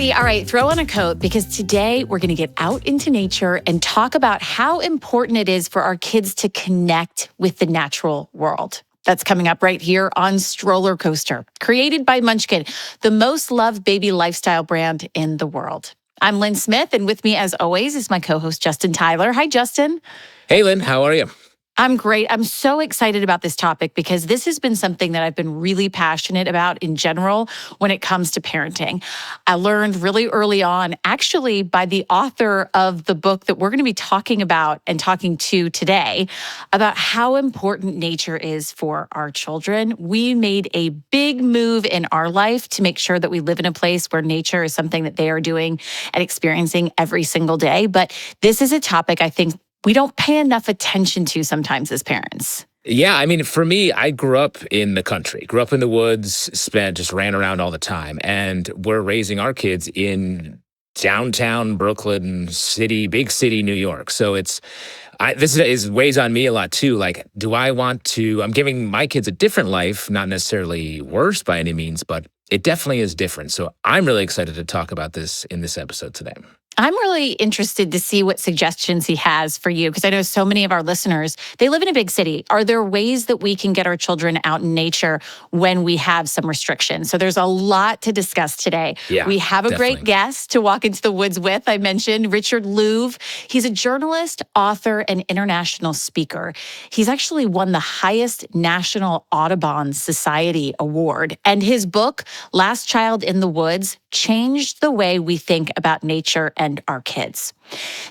everybody. All right, throw on a coat because today we're going to get out into nature and talk about how important it is for our kids to connect with the natural world. That's coming up right here on Stroller Coaster, created by Munchkin, the most loved baby lifestyle brand in the world. I'm Lynn Smith, and with me, as always, is my co-host, Justin Tyler. Hi, Justin. Hey, Lynn. How are you? I'm great. I'm so excited about this topic because this has been something that I've been really passionate about in general when it comes to parenting. I learned really early on, actually by the author of the book that we're going to be talking about and talking to today, about how important nature is for our children. We made a big move in our life to make sure that we live in a place where nature is something that they are doing and experiencing every single day. But this is a topic I think we don't pay enough attention to sometimes as parents. Yeah, I mean, for me, I grew up in the country, grew up in the woods, just ran around all the time. And we're raising our kids in downtown Brooklyn city, big city, New York. So this weighs on me a lot too. Like, I'm giving my kids a different life, not necessarily worse by any means, but it definitely is different. So I'm really excited to talk about this in this episode today. I'm really interested to see what suggestions he has for you, because I know so many of our listeners, they live in a big city. Are there ways that we can get our children out in nature when we have some restrictions? So there's a lot to discuss today. Yeah, we have a great guest to walk into the woods with. I mentioned Richard Louv. He's a journalist, author, and international speaker. He's actually won the highest National Audubon Society award. And his book, Last Child in the Woods, changed the way we think about nature and our kids.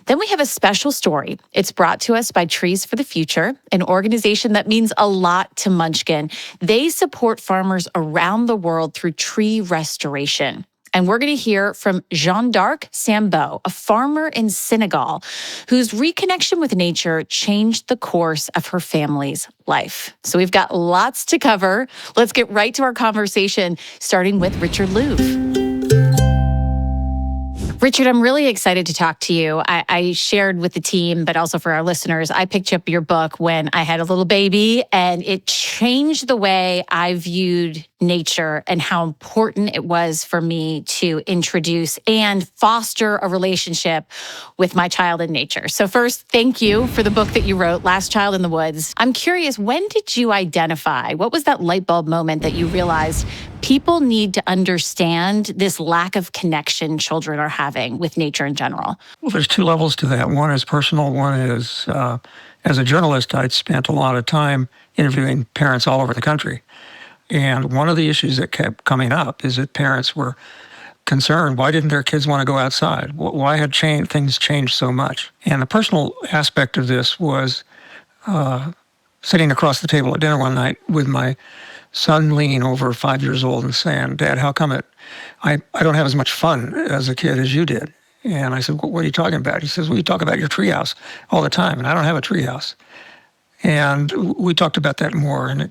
Then we have a special story. It's brought to us by Trees for the Future, an organization that means a lot to Munchkin. They support farmers around the world through tree restoration. And we're going to hear from Jeanne d'Arc Sambou, a farmer in Senegal, whose reconnection with nature changed the course of her family's life. So we've got lots to cover. Let's get right to our conversation, starting with Richard Louv. Richard, I'm really excited to talk to you. I shared with the team, but also for our listeners, I picked up your book when I had a little baby, and it changed the way I viewed nature and how important it was for me to introduce and foster a relationship with my child in nature. So first, thank you for the book that you wrote, Last Child in the Woods. I'm curious, when did you identify, what was that light bulb moment that you realized people need to understand this lack of connection children are having with nature in general? Well, there's two levels to that. One is personal. One is, as a journalist, I'd spent a lot of time interviewing parents all over the country. And one of the issues that kept coming up is that parents were concerned, why didn't their kids want to go outside? Why had things changed so much? And the personal aspect of this was sitting across the table at dinner one night with my son leaning over 5 years old and saying, Dad, how come I don't have as much fun as a kid as you did? And I said, what are you talking about? He says, well, you talk about your treehouse all the time, and I don't have a treehouse. And we talked about that more. And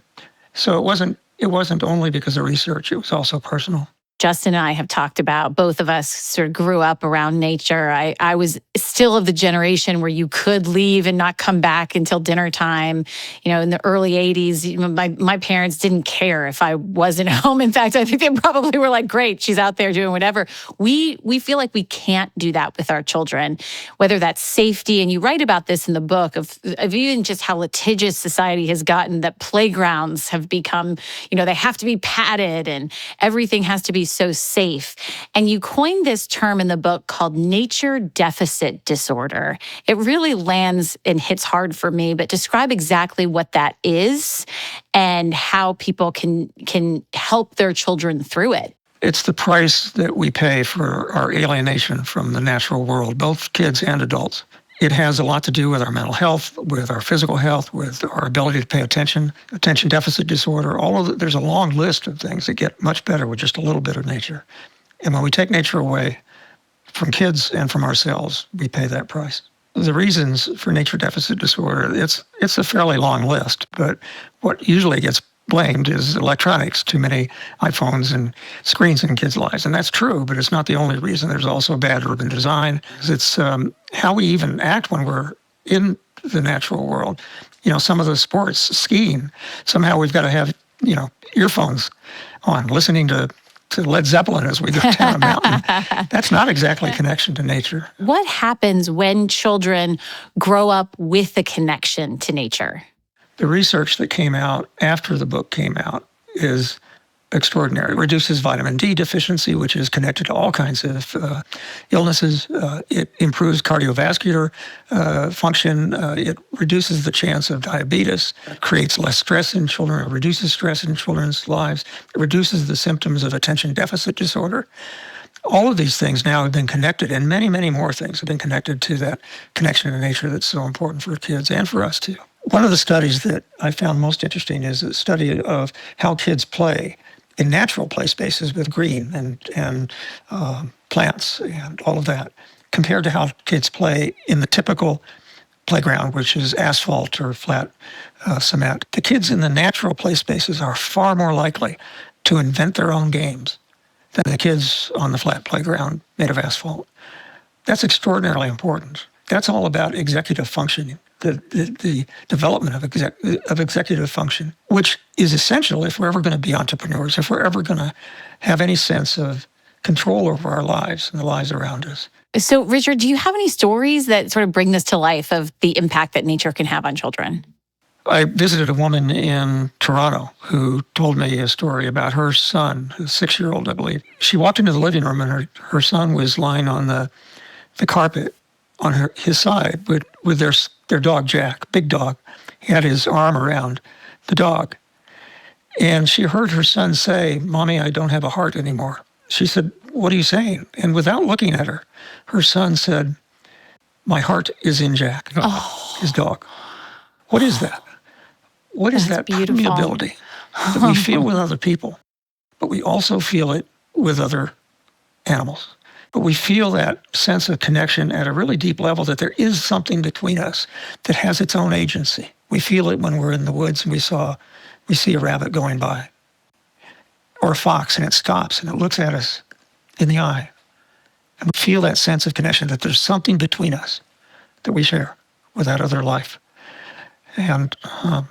so it wasn't only because of research, it was also personal. Justin and I have talked about, both of us sort of grew up around nature. I was still of the generation where you could leave and not come back until dinner time. You know, in the early 80s, my parents didn't care if I wasn't home. In fact, I think they probably were like, great, she's out there doing whatever. We feel like we can't do that with our children, whether that's safety. And you write about this in the book of even just how litigious society has gotten, that playgrounds have become, they have to be padded and everything has to be so safe. And you coined this term in the book called nature deficit disorder. It really lands and hits hard for me, but describe exactly what that is and how people can help their children through it. It's the price that we pay for our alienation from the natural world, both kids and adults. It has a lot to do with our mental health, with our physical health, with our ability to pay attention deficit disorder, there's a long list of things that get much better with just a little bit of nature. And when we take nature away from kids and from ourselves, we pay that price. The reasons for nature deficit disorder, it's a fairly long list, but what usually gets blamed is electronics, too many iPhones and screens in kids' lives. And that's true, but it's not the only reason. There's also bad urban design. It's how we even act when we're in the natural world. Some of the sports, skiing, somehow we've got to have, earphones on, listening to to Led Zeppelin as we go down a mountain. That's not exactly connection to nature. What happens when children grow up with a connection to nature? The research that came out after the book came out is extraordinary. It reduces vitamin D deficiency, which is connected to all kinds of illnesses. It improves cardiovascular function. It reduces the chance of diabetes. It creates less stress in children. It reduces stress in children's lives. It reduces the symptoms of attention deficit disorder. All of these things now have been connected, and many, many more things have been connected to that connection to nature that's so important for kids and for us too. One of the studies that I found most interesting is a study of how kids play in natural play spaces with green and plants and all of that, compared to how kids play in the typical playground, which is asphalt or flat cement. The kids in the natural play spaces are far more likely to invent their own games than the kids on the flat playground made of asphalt. That's extraordinarily important. That's all about executive functioning, the development of executive function, which is essential if we're ever going to be entrepreneurs, if we're ever going to have any sense of control over our lives and the lives around us. So, Richard, do you have any stories that sort of bring this to life of the impact that nature can have on children? I visited a woman in Toronto who told me a story about her son, a 6-year-old, I believe. She walked into the living room and her son was lying on the carpet on his side with their dog, Jack, big dog. He had his arm around the dog. And she heard her son say, "Mommy, I don't have a heart anymore." She said, "What are you saying?" And without looking at her, her son said, "My heart is in Jack," his dog. What is that? What is that permeability that we feel with other people, but we also feel it with other animals? But we feel that sense of connection at a really deep level, that there is something between us that has its own agency. We feel it when we're in the woods and we see a rabbit going by, or a fox, and it stops and it looks at us in the eye. And we feel that sense of connection, that there's something between us that we share with that other life. And I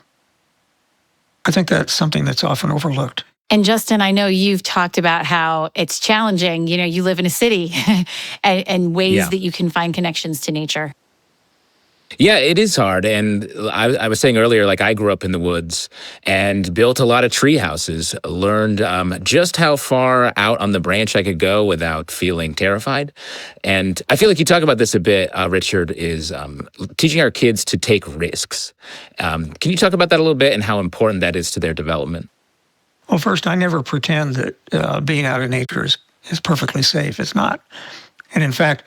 think that's something that's often overlooked. And Justin, I know you've talked about how it's challenging. You know, you live in a city and ways that you can find connections to nature. Yeah, it is hard. And I was saying earlier, like I grew up in the woods and built a lot of tree houses, learned just how far out on the branch I could go without feeling terrified. And I feel like you talk about this a bit, Richard, is teaching our kids to take risks. Can you talk about that a little bit and how important that is to their development? Well, first, I never pretend that being out in nature is perfectly safe. It's not. And in fact,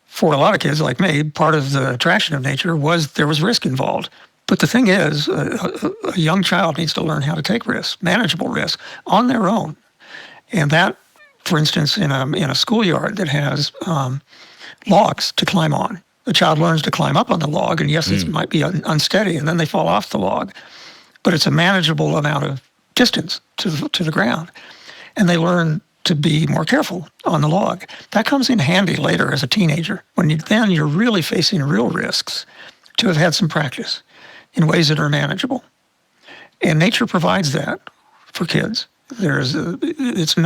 for a lot of kids like me, part of the attraction of nature was there was risk involved. But the thing is, a young child needs to learn how to take risks, manageable risks, on their own. And that, for instance, in a schoolyard that has logs to climb on, the child learns to climb up on the log, and yes, it might be unsteady, and then they fall off the log. But it's a manageable amount of distance to the ground. And they learn to be more careful on the log. That comes in handy later as a teenager, when you're really facing real risks, to have had some practice in ways that are manageable. And nature provides that for kids. It's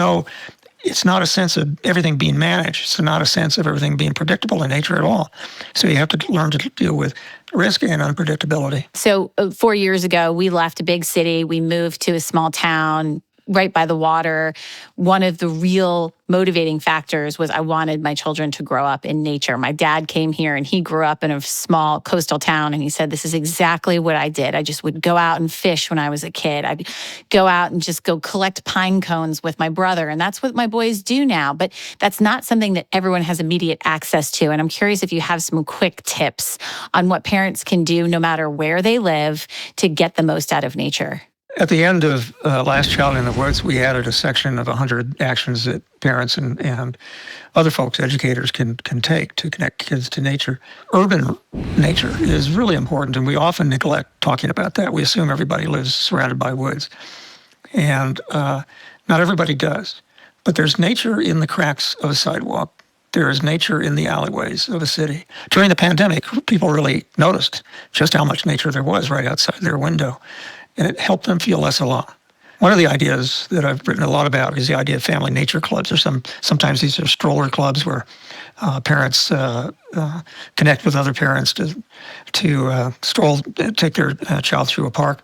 not a sense of everything being managed. It's not a sense of everything being predictable in nature at all. So you have to learn to deal with risk and unpredictability. So 4 years ago, we left a big city. We moved to a small town right by the water. One of the real motivating factors was I wanted my children to grow up in nature. My dad came here and he grew up in a small coastal town, and he said, this is exactly what I did. I just would go out and fish when I was a kid. I'd go out and just go collect pine cones with my brother. And that's what my boys do now. But that's not something that everyone has immediate access to. And I'm curious if you have some quick tips on what parents can do no matter where they live to get the most out of nature. At the end of Last Child in the Woods, we added a section of 100 actions that parents and other folks, educators, can take to connect kids to nature. Urban nature is really important, and we often neglect talking about that. We assume everybody lives surrounded by woods, and not everybody does. But there's nature in the cracks of a sidewalk. There is nature in the alleyways of a city. During the pandemic, people really noticed just how much nature there was right outside their window. And it helped them feel less alone. One of the ideas that I've written a lot about is the idea of family nature clubs, or sometimes these are stroller clubs where parents connect with other parents to stroll, take their child through a park.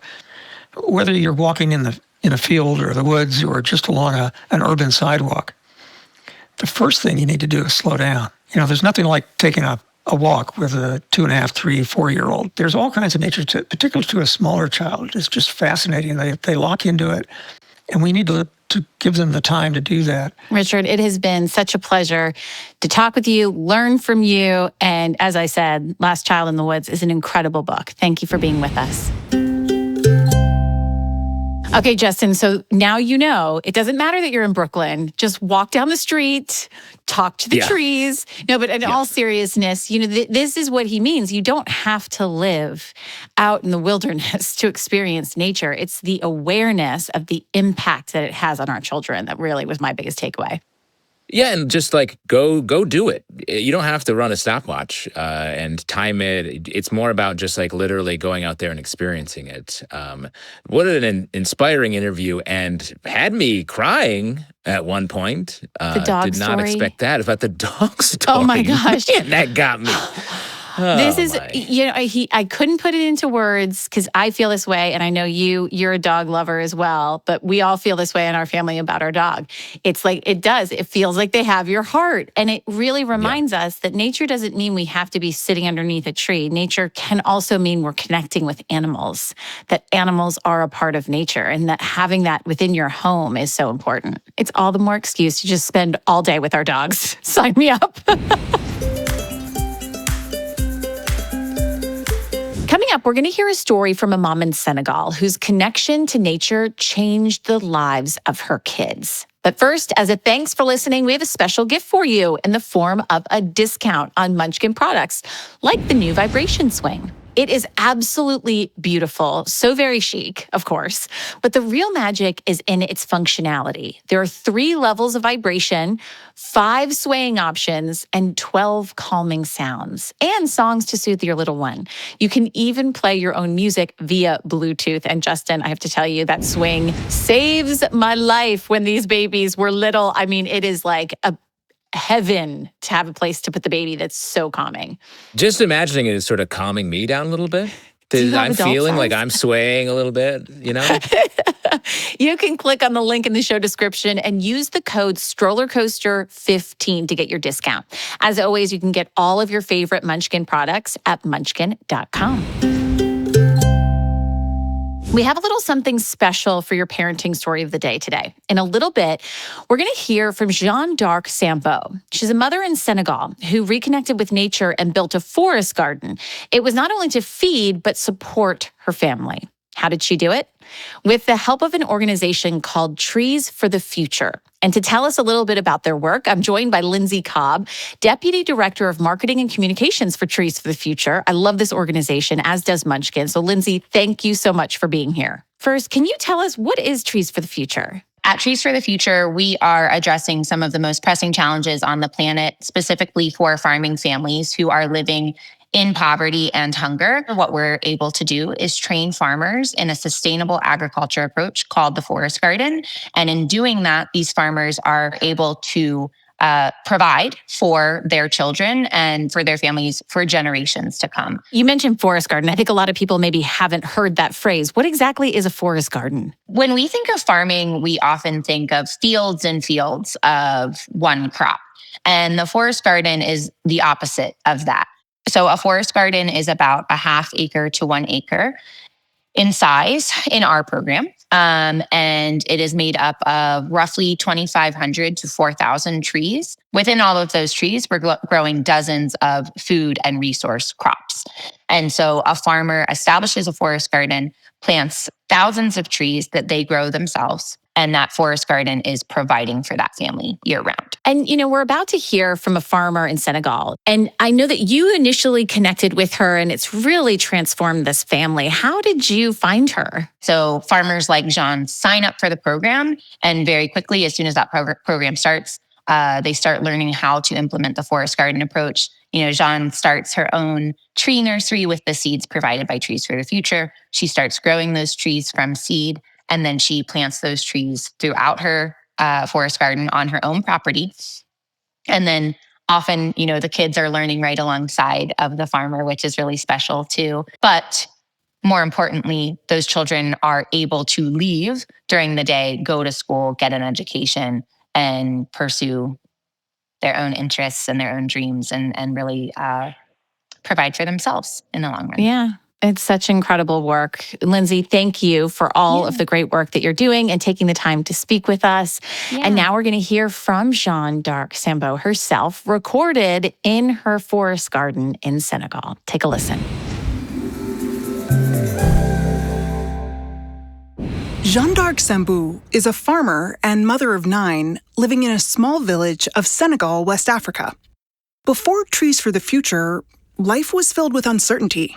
Whether you're walking in a field or the woods or just along an urban sidewalk, the first thing you need to do is slow down. There's nothing like taking a walk with a 2.5, 3, 4-year-old. There's all kinds of nature, particularly to a smaller child. It's just fascinating. They lock into it, and we need to give them the time to do that. Richard, it has been such a pleasure to talk with you, learn from you, and as I said, Last Child in the Woods is an incredible book. Thank you for being with us. Okay, Justin, so now you know it doesn't matter that you're in Brooklyn. Just walk down the street, talk to the trees. No, but in all seriousness, this is what he means. You don't have to live out in the wilderness to experience nature. It's the awareness of the impact that it has on our children that really was my biggest takeaway. Yeah, and just go do it. You don't have to run a stopwatch and time it. It's more about just literally going out there and experiencing it. What an inspiring interview, and had me crying at one point. The dog did not story. Expect that about the dog story. Oh my gosh, Man, that got me. This is, I couldn't put it into words because I feel this way. And I know you're a dog lover as well, but we all feel this way in our family about our dog. It's it feels like they have your heart. And it really reminds us that nature doesn't mean we have to be sitting underneath a tree. Nature can also mean we're connecting with animals, that animals are a part of nature, and that having that within your home is so important. It's all the more excuse to just spend all day with our dogs. Sign me up. Coming up, we're going to hear a story from a mom in Senegal whose connection to nature changed the lives of her kids. But first, as a thanks for listening, we have a special gift for you in the form of a discount on Munchkin products, like the new vibration swing. It is absolutely beautiful, so very chic, of course, but the real magic is in its functionality. There are 3 levels of vibration, 5 swaying options, and 12 calming sounds, and songs to soothe your little one. You can even play your own music via Bluetooth. And Justin, I have to tell you, that swing saves my life when these babies were little. I mean, it is like a heaven to have a place to put the baby that's so calming. Just imagining it is sort of calming me down a little bit. I'm feeling like I'm swaying a little bit, You can click on the link in the show description and use the code StrollerCoaster15 to get your discount. As always, you can get all of your favorite Munchkin products at munchkin.com. We have a little something special for your parenting story of the day today. In a little bit, we're going to hear from Jeanne d'Arc Sambou. She's a mother in Senegal who reconnected with nature and built a forest garden. It was not only to feed, but support her family. How did she do it? With the help of an organization called Trees for the Future. And to tell us a little bit about their work, I'm joined by Lindsay Cobb, Deputy Director of Marketing and Communications for Trees for the Future. I love this organization, as does Munchkin. So Lindsay, thank you so much for being here. First, can you tell us what is Trees for the Future? At Trees for the Future, we are addressing some of the most pressing challenges on the planet, specifically for farming families who are living in poverty and hunger. What we're able to do is train farmers in a sustainable agriculture approach called the forest garden. And in doing that, these farmers are able to provide for their children and for their families for generations to come. You mentioned forest garden. I think a lot of people maybe haven't heard that phrase. What exactly is a forest garden? When we think of farming, we often think of fields and fields of one crop. And the forest garden is the opposite of that. So a forest garden is about a 1/2 acre to 1 acre in size in our program. And it is made up of roughly 2,500 to 4,000 trees. Within all of those trees, we're growing dozens of food and resource crops. And so a farmer establishes a forest garden, plants thousands of trees that they grow themselves, and that forest garden is providing for that family year round. And, we're about to hear from a farmer in Senegal. And I know that you initially connected with her and it's really transformed this family. How did you find her? So farmers like Jean sign up for the program. And very quickly, as soon as that program starts, they start learning how to implement the forest garden approach. Jean starts her own tree nursery with the seeds provided by Trees for the Future. She starts growing those trees from seed. And then she plants those trees throughout her forest garden on her own property. And then often, the kids are learning right alongside of the farmer, which is really special too. But more importantly, those children are able to leave during the day, go to school, get an education, and pursue their own interests and their own dreams and really provide for themselves in the long run. Yeah. It's such incredible work. Lindsay, thank you for all of the great work that you're doing and taking the time to speak with us. Yeah. And now we're going to hear from Jeanne d'Arc Sambou herself, recorded in her forest garden in Senegal. Take a listen. Jeanne d'Arc Sambou is a farmer and mother of 9 living in a small village of Senegal, West Africa. Before Trees for the Future, life was filled with uncertainty.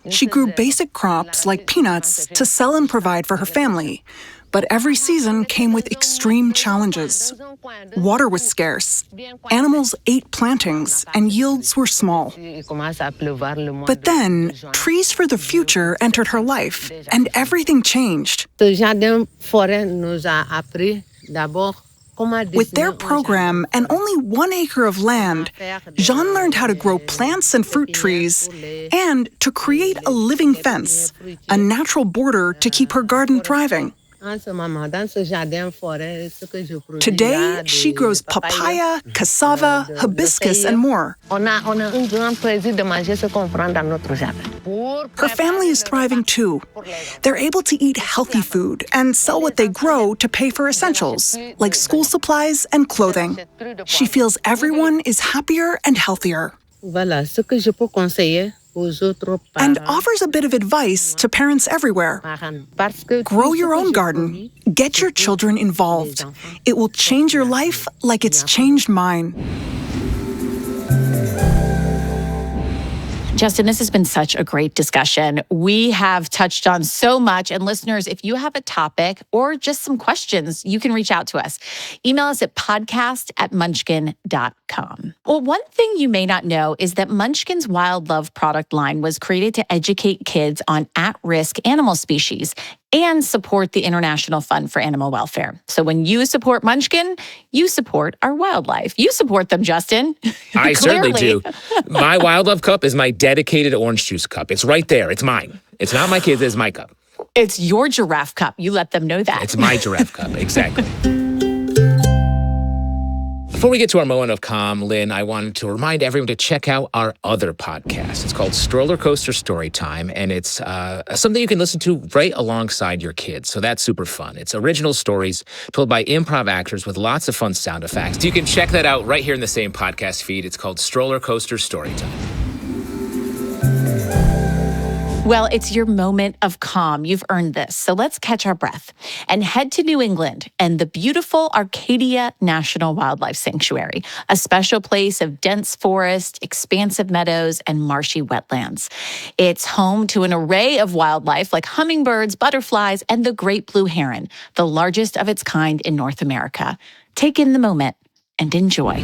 She grew basic crops like peanuts to sell and provide for her family. But every season came with extreme challenges. Water was scarce, animals ate plantings, and yields were small. But then, Trees for the Future entered her life, and everything changed. With their program and only 1 acre of land, Jeanne learned how to grow plants and fruit trees and to create a living fence, a natural border to keep her garden thriving. Today, she grows papaya, cassava, hibiscus, and more. Her family is thriving too. They're able to eat healthy food and sell what they grow to pay for essentials, like school supplies and clothing. She feels everyone is happier and healthier. And offers a bit of advice to parents everywhere. Grow your own garden. Get your children involved. It will change your life like it's changed mine. Justin, this has been such a great discussion. We have touched on so much. And listeners, if you have a topic or just some questions, you can reach out to us. Email us at podcast@munchkin.com. Well, one thing you may not know is that Munchkin's Wild Love product line was created to educate kids on at-risk animal species and support the International Fund for Animal Welfare. So when you support Munchkin, you support our wildlife. You support them, Justin. I certainly do. My Wild Love cup is my dedicated orange juice cup. It's right there. It's mine. It's not my kids', it's my cup. It's your giraffe cup. You let them know that. It's my giraffe cup, exactly. Before we get to our moment of calm, Lynn, I wanted to remind everyone to check out our other podcast. It's called Stroller Coaster Storytime, and it's something you can listen to right alongside your kids. So that's super fun. It's original stories told by improv actors with lots of fun sound effects. You can check that out right here in the same podcast feed. It's called Stroller Coaster Storytime. Well, it's your moment of calm. You've earned this. So let's catch our breath and head to New England and the beautiful Arcadia National Wildlife Sanctuary, a special place of dense forest, expansive meadows, and marshy wetlands. It's home to an array of wildlife like hummingbirds, butterflies, and the great blue heron, the largest of its kind in North America. Take in the moment and enjoy.